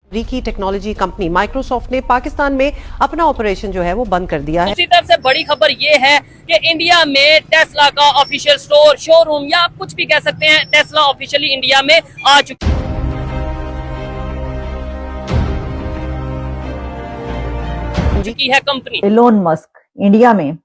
अमेरिकी technology company Microsoft ने पाकिस्तान में अपना ऑपरेशन जो है वो बंद कर दिया है। दूसरी तरफ से बड़ी खबर ये है कि इंडिया में टेस्ला का ऑफिशियल स्टोर, शोरूम या आप कुछ भी कह सकते हैं, टेस्ला ऑफिशियली इंडिया में आ चुकी है कंपनी। एलोन मस्क इंडिया में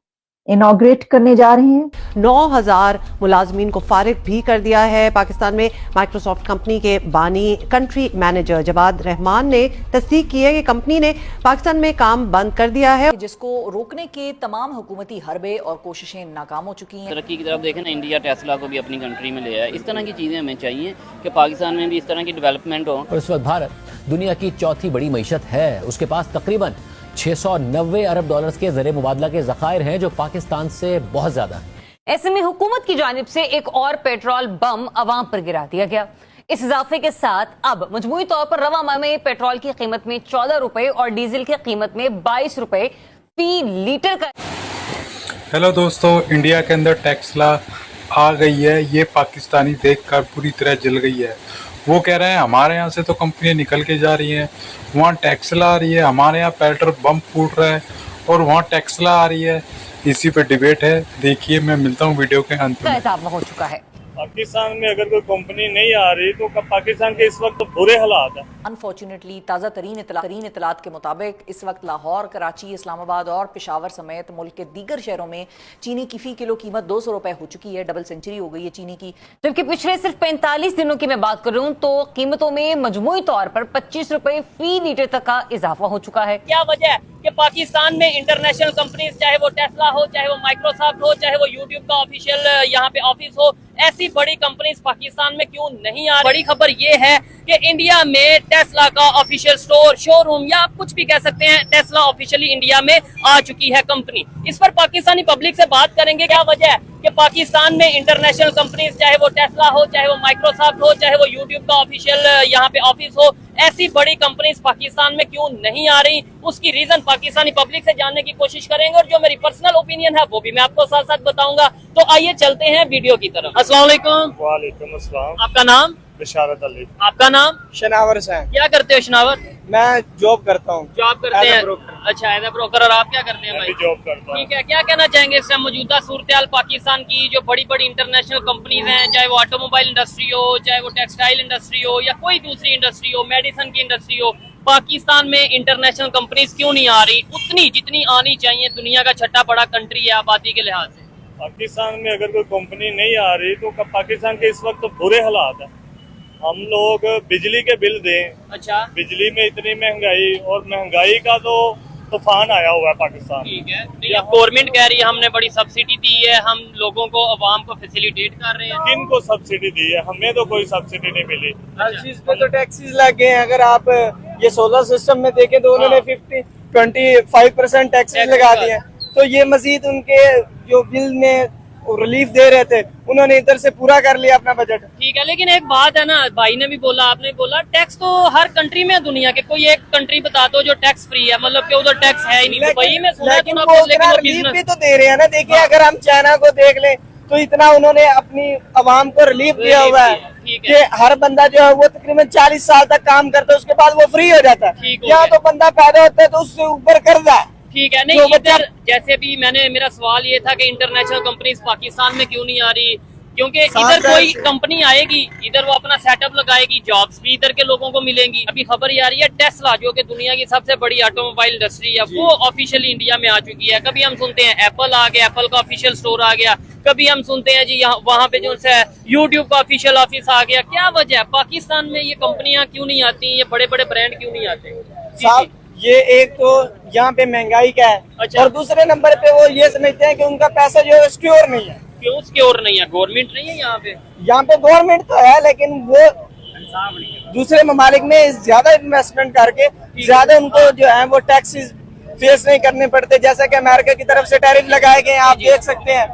इनॉग्रेट करने जा रहे हैं। 9000 मुलाजमीन को फारिग भी कर दिया है। पाकिस्तान में माइक्रोसॉफ्ट कंपनी के बानी कंट्री मैनेजर जवाद रहमान ने तस्दीक की है कि कंपनी ने पाकिस्तान में काम बंद कर दिया है, जिसको रोकने के तमाम हुकूमती हरबे और कोशिशें नाकाम हो चुकी हैं। तरक्की की तरफ देखें ना, इंडिया टेस्ला को भी अपनी कंट्री में ले आया। इस तरह की चीज़ें हमें चाहिए कि पाकिस्तान में भी इस तरह की डेवलपमेंट हो। और इस वक्त भारत दुनिया की चौथी बड़ी मईशत है। उसके पास तकरीबन 690 अरब डॉलर्स के ज़र मुबादला के ज़खायर हैं, जो पाकिस्तान से बहुत ज्यादा है। ऐसे में हुकूमत की जानिब से एक और पेट्रोल बम अवाम पर गिरा दिया गया। इस इजाफे के साथ अब मजमूई तौर पर रवा माह में पेट्रोल की कीमत में 14 रुपए और डीजल की कीमत में 22 रुपए फी लीटर का। हेलो दोस्तों, इंडिया के अंदर टेस्ला आ गई है। ये पाकिस्तानी देखकर पूरी तरह जल गई है। वो कह रहे हैं हमारे यहाँ से तो कंपनियाँ निकल के जा रही हैं, वहाँ टेस्ला आ रही है, हमारे यहाँ पेट्रोल बम फूट रहा है और वहाँ टेस्ला आ रही है। इसी पे डिबेट है। देखिए, मैं मिलता हूँ वीडियो के अंत में। इजाफा हो चुका है। पाकिस्तान में अगर कोई कंपनी नहीं आ रही तो पाकिस्तान के इस वक्त तो बुरे हालात हैं। अनफॉर्चुनेटली ताज़ा तरीन इतलात के मुताबिक इस वक्त लाहौर, कराची, इस्लामाबाद और पेशावर समेत मुल्क के दीगर शहरों में चीनी की फी किलो कीमत 200 रुपए हो चुकी है। डबल सेंचुरी हो गई है चीनी की। जबकि पिछले सिर्फ 45 दिनों की मैं बात कर रही हूँ तो कीमतों में मजमूई तौर पर 25 रुपए फी लीटर तक का इजाफा हो चुका है। क्या वजह है कि पाकिस्तान में इंटरनेशनल कंपनीज, चाहे वो टेस्ला हो, चाहे वो माइक्रोसॉफ्ट हो, चाहे वो यूट्यूब का ऑफिशियल यहाँ पे ऑफिस हो, ऐसी बड़ी कंपनीज पाकिस्तान में क्यों नहीं आ रही? बड़ी खबर ये है कि इंडिया में टेस्ला का ऑफिशियल स्टोर, शोरूम या आप कुछ भी कह सकते हैं, टेस्ला ऑफिशियली इंडिया में आ चुकी है कंपनी। इस पर पाकिस्तानी पब्लिक से बात करेंगे। क्या वजह है कि पाकिस्तान में इंटरनेशनल कंपनीज, चाहे वो टेस्ला हो, चाहे वो माइक्रोसॉफ्ट हो, चाहे वो यूट्यूब का ऑफिशियल यहाँ पे ऑफिस हो, ऐसी बड़ी कंपनीज पाकिस्तान में क्यों नहीं आ रही? उसकी रीजन पाकिस्तानी पब्लिक से जानने की कोशिश करेंगे और जो मेरी पर्सनल ओपिनियन है वो भी मैं आपको साथ साथ बताऊंगा। तो आइए चलते हैं वीडियो की तरफ। अस्सलाम वालेकुम। वालेकुम अस्सलाम। आपका नाम? बिशारत अली। आपका नाम? शनावर हुसैन। क्या करते हो शनावर? मैं जॉब करता हूँ। जॉब करते हैं? अच्छा, एज ए ब्रोकर। और आप क्या करते हैं भाई? जॉब करता हूँ। ठीक है, क्या कहना चाहेंगे इस मौजूदा सूरत पाकिस्तान की? जो बड़ी बड़ी इंटरनेशनल कंपनीज हैं, चाहे वो ऑटोमोबाइल इंडस्ट्री हो, चाहे वो टेक्सटाइल इंडस्ट्री हो या कोई दूसरी इंडस्ट्री हो, मेडिसिन की इंडस्ट्री हो, पाकिस्तान में इंटरनेशनल कंपनीज क्यों नहीं आ रही उतनी जितनी आनी चाहिए? दुनिया का छठा बड़ा कंट्री है आबादी के लिहाज से। पाकिस्तान में अगर कोई कंपनी नहीं आ रही तो पाकिस्तान के इस वक्त तो बुरे हालात हैं। हम लोग बिजली के बिल दें। अच्छा। बिजली में इतनी महंगाई, और महंगाई का तो तूफान आया हुआ है पाकिस्तान। ठीक है, गवर्नमेंट कह रही है हमने बड़ी सब्सिडी दी है, हम लोगों को, अवाम को फैसिलिटेट कर रहे हैं। किन को सब्सिडी दी है? हमें तो कोई सब्सिडी नहीं मिली। हर चीज पे तो टैक्सेस लग गए हैं। अगर आप ये सोलर सिस्टम में देखें तो उन्होंने 25% टैक्सेस लगा दिए हैं। तो ये मजीद उनके जो बिल में रिलीफ दे रहे थे, उन्होंने इधर से पूरा कर लिया अपना बजट। ठीक है, लेकिन एक बात है ना, भाई ने भी बोला, आपने बोला, टैक्स तो हर कंट्री में है दुनिया के। कोई एक कंट्री बता दो जो टैक्स फ्री है, मतलब कि उधर टैक्स है ही नहीं। वही में सुना, लेकिन वो रिलीफ भी तो दे रहे हैं ना। देखिए, अगर हम चाइना को देख लें तो इतना उन्होंने अपनी अवाम को रिलीफ दिया हुआ है कि हर बंदा जो है वो तकरीबन 40 साल तक काम करता है, उसके बाद वो फ्री हो जाता है। यहाँ तो बंदा पैदा होता है तो उससे ऊपर कर्जा है। ठीक है, नहीं इधर जैसे भी मेरा सवाल ये था कि इंटरनेशनल कंपनीज पाकिस्तान में क्यों नहीं आ रही? क्योंकि इधर कोई कंपनी आएगी, इधर वो अपना सेटअप लगाएगी, जॉब्स भी इधर के लोगों को मिलेंगी। अभी खबर ये आ रही है टेस्ला, जो कि दुनिया की सबसे बड़ी ऑटोमोबाइल इंडस्ट्री है, वो ऑफिशियली इंडिया में आ चुकी है। कभी हम सुनते हैं एप्पल आ गया, एप्पल का ऑफिशियल स्टोर आ गया, कभी हम सुनते हैं जी यहाँ वहाँ पे जो है यूट्यूब का ऑफिशियल ऑफिस आ गया। क्या वजह है पाकिस्तान में ये कंपनियां क्यों नहीं आती? ये बड़े बड़े ब्रांड क्यों नहीं आते? ये एक तो यहाँ पे महंगाई का है। अच्छा। और दूसरे नंबर पे वो ये समझते हैं कि उनका पैसा जो है सिक्योर नहीं है। क्यों सिक्योर नहीं है? गवर्नमेंट नहीं है यहाँ पे? यहाँ पे गवर्नमेंट तो है, लेकिन वो दूसरे ममालिक में ज्यादा इन्वेस्टमेंट करके ज्यादा उनको जो है वो टैक्सेस फेस नहीं करने पड़ते। जैसा कि अमेरिका की तरफ से टैरिफ लगाए गए हैं, आप देख सकते हैं।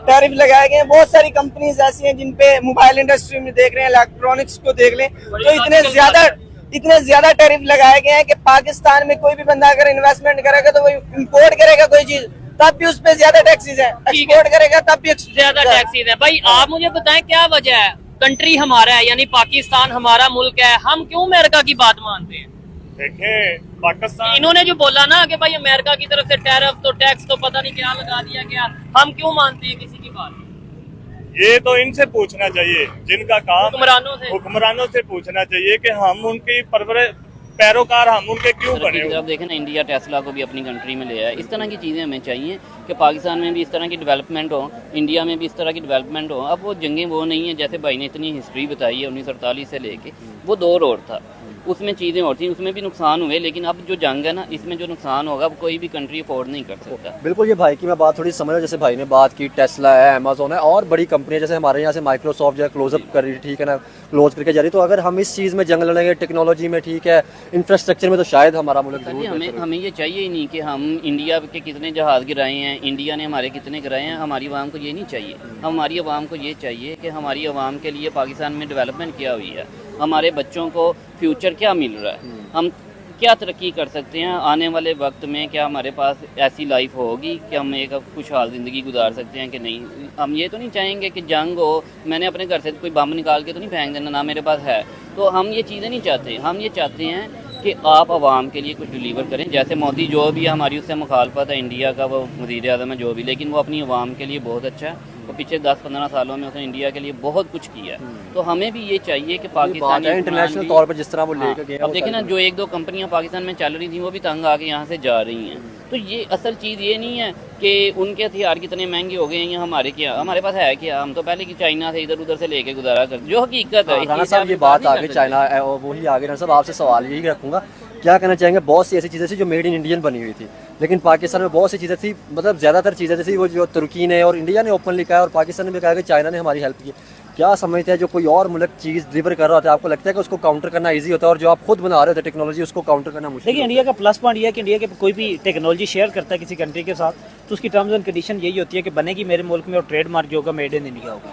टैरिफ लगाए गए हैं। बहुत सारी कंपनीज ऐसी हैं जिनपे मोबाइल इंडस्ट्री में देख रहे हैं, इलेक्ट्रॉनिक्स को देख लें, तो इतने ज्यादा टैरिफ लगाए गए हैं कि पाकिस्तान में कोई भी बंदा अगर इन्वेस्टमेंट करेगा तो वो इम्पोर्ट करेगा कोई चीज, तब भी उस पे ज्यादा टैक्सेस है। एक्सपोर्ट करेगा तब भी ज्यादा टैक्सेस है। भाई आप मुझे बताएं क्या वजह है? कंट्री हमारा है, यानी पाकिस्तान हमारा मुल्क है, हम क्यों अमेरिका की बात मानते हैं? देखें पाकिस्तान इन्होंने जो बोला ना कि भाई अमेरिका की तरफ से टैरिफ तो टैक्स तो पता नहीं क्या लगा दिया गया, हम क्यों मानते हैं किसी की बात? ये तो इनसे पूछना चाहिए जिनका काम हुक्मरानों से पूछना चाहिए कि हम उनकी पैरोकार हम उनके क्यों बने। अब देखें ना, इंडिया टेस्ला को भी अपनी कंट्री में ले आया। इस तरह की चीज़ें हमें चाहिए कि पाकिस्तान में भी इस तरह की डेवलपमेंट हो, इंडिया में भी इस तरह की डेवलपमेंट हो। अब वो जंगें वो नहीं है, जैसे भाई ने इतनी हिस्ट्री बताई है 1948 से लेके, वो दौर और था, उसमें चीज़ें और थी, उसमें भी नुकसान हुए। लेकिन अब जो जंग है ना, इसमें जो नुकसान होगा वो कोई भी कंट्री अफोर्ड नहीं कर सकता। बिल्कुल, ये भाई की मैं बात थोड़ी समझ रहा हूँ। जैसे भाई ने बात की टेस्ला है, अमेजोन है और बड़ी कंपनियां, जैसे हमारे यहाँ से माइक्रोसॉफ्ट जो है क्लोजअप कर रही, ठीक है ना, क्लोज करके जा रही। तो अगर हम इस चीज़ में जंग लड़ेंगे टेक्नोलॉजी में, ठीक है, इंफ्रास्ट्रक्चर में, तो शायद हमारा मुल्क हमें ये चाहिए ही नहीं कि हम इंडिया के कितने जहाज़ गिराए हैं, इंडिया ने हमारे कितने गिराए हैं। हमारी आवाम को ये नहीं चाहिए। हमारी आवाम को ये चाहिए कि हमारी आवाम के लिए पाकिस्तान में डेवलपमेंट क्या हुई है, हमारे बच्चों को फ्यूचर क्या मिल रहा है, हम क्या तरक्की कर सकते हैं आने वाले वक्त में, क्या हमारे पास ऐसी लाइफ होगी कि हम एक खुशहाल ज़िंदगी गुजार सकते हैं कि नहीं। हम ये तो नहीं चाहेंगे कि जंग हो, मैंने अपने घर से कोई बम निकाल के तो नहीं फेंक देना, ना मेरे पास है। तो हम ये चीज़ें नहीं चाहते। हम ये चाहते हैं कि आप आवाम के लिए कुछ डिलीवर करें। जैसे मोदी जो भी हमारी उससे मुखालफत है, इंडिया का वो वज़ीर आज़म है जो भी, लेकिन वो अपनी आवाम के लिए बहुत अच्छा है। तो पिछले 10-15 सालों में उसने इंडिया के लिए बहुत कुछ किया है। तो हमें भी ये चाहिए कि पाकिस्तान इंटरनेशनल तौर पर जिस तरह वो लेकर गए। अब देखें ना, जो 1-2 कंपनियां पाकिस्तान में चल रही थी वो भी तंग आके यहाँ से जा रही हैं। तो ये असल चीज़ ये नहीं है कि उनके हथियार कितने महंगे हो गए हैं या हमारे क्या, हमारे पास है क्या। हम तो पहले की चाइना से इधर उधर से लेके गुजारा करते, जो हकीकत है। राना साहब, ये बात आगे चाइना वही आगे। राना साहब, आपसे सवाल यही रखूंगा, क्या कहना चाहेंगे? बहुत सी ऐसी चीज़ें थी जो मेड इन इंडियन बनी हुई थी, लेकिन पाकिस्तान में बहुत सी चीज़ें थी, मतलब ज़्यादातर चीज़ें जैसे वो जो तुर्की ने और इंडिया ने ओपनली कहा और पाकिस्तान ने भी कहा कि चाइना ने हमारी हेल्प की। क्या समझते हैं, जो कोई और मुल्क चीज़ डिलीवर कर रहा होता है, आपको लगता है कि उसको काउंटर करना ईजी होता है, और जो आप खुद बना रहे होते हैं टेक्नोलॉजी, उसको काउंटर करना मुश्किल? देखिए, इंडिया का प्लस पॉइंट ये है कि इंडिया के कोई भी टेक्नोलॉजी शेयर करता है किसी कंट्री के साथ, तो उसकी टर्म्स एंड कंडीशन यही होती है कि बनेगी मेरे मुल्क में और ट्रेडमार्क जो होगा मेड इन इंडिया होगा।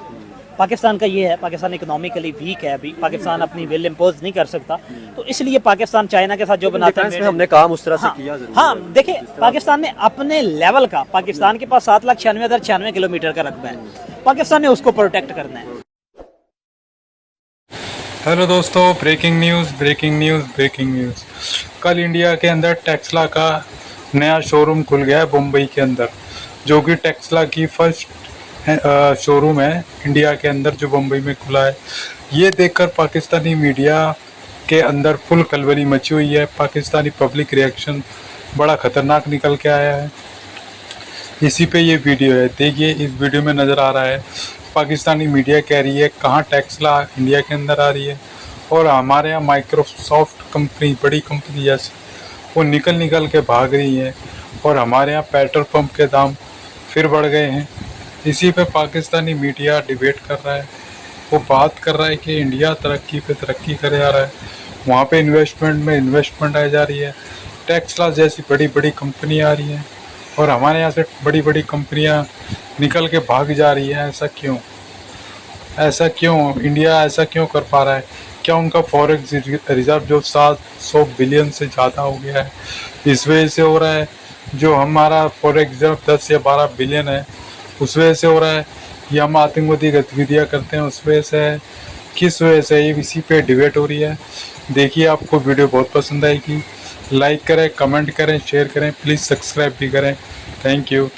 पाकिस्तान का ये है, पाकिस्तान इकोनॉमिकली वीक है अभी, पाकिस्तान अपनी विल इम्पोज नहीं कर सकता, तो इसलिए पाकिस्तान चाइना के साथ जो बनाता है, हमने काम उस तरह से किया। हाँ, देखिए, पाकिस्तान ने अपने लेवल का, पाकिस्तान के पास 7,96,096 किलोमीटर का रकबा है, पाकिस्तान ने उसको प्रोटेक्ट करना है। हेलो दोस्तों, ब्रेकिंग न्यूज़। कल इंडिया के अंदर टेस्ला का नया शोरूम खुल गया है मुंबई के अंदर, जो कि टेस्ला की फर्स्ट शोरूम है इंडिया के अंदर जो मुंबई में खुला है। ये देखकर पाकिस्तानी मीडिया के अंदर फुल खलबली मची हुई है। पाकिस्तानी पब्लिक रिएक्शन बड़ा ख़तरनाक निकल के आया है। इसी पे ये वीडियो है, देखिए इस वीडियो में नज़र आ रहा है पाकिस्तानी मीडिया कह रही है कहाँ टेस्ला इंडिया के अंदर आ रही है, और हमारे यहाँ माइक्रोसॉफ्ट कंपनी, बड़ी कंपनी जैसे, वो निकल के भाग रही है, और हमारे यहाँ पेट्रोल पंप के दाम फिर बढ़ गए हैं। इसी पे पाकिस्तानी मीडिया डिबेट कर रहा है, वो बात कर रहा है कि इंडिया तरक्की पे तरक्की करे जा रहा है, वहाँ पे इन्वेस्टमेंट आ जा रही है, टेस्ला जैसी बड़ी कंपनी आ रही है, और हमारे यहाँ से बड़ी कंपनियाँ निकल के भाग जा रही है। ऐसा क्यों इंडिया ऐसा क्यों कर पा रहा है? क्या उनका फॉरेक्स रिजर्व जो 700 बिलियन से ज़्यादा हो गया है, इस वजह से हो रहा है? जो हमारा फॉरेक्स रिजर्व 10 या 12 बिलियन है, उस वजह से हो रहा है? या हम आतंकवादी गतिविधियाँ करते हैं उस वजह से है? किस वजह से? ये इसी पे डिबेट हो रही है। देखिए, आपको वीडियो बहुत पसंद आएगी, लाइक करें, कमेंट करें, शेयर करें, प्लीज़ सब्सक्राइब भी करें। Thank you.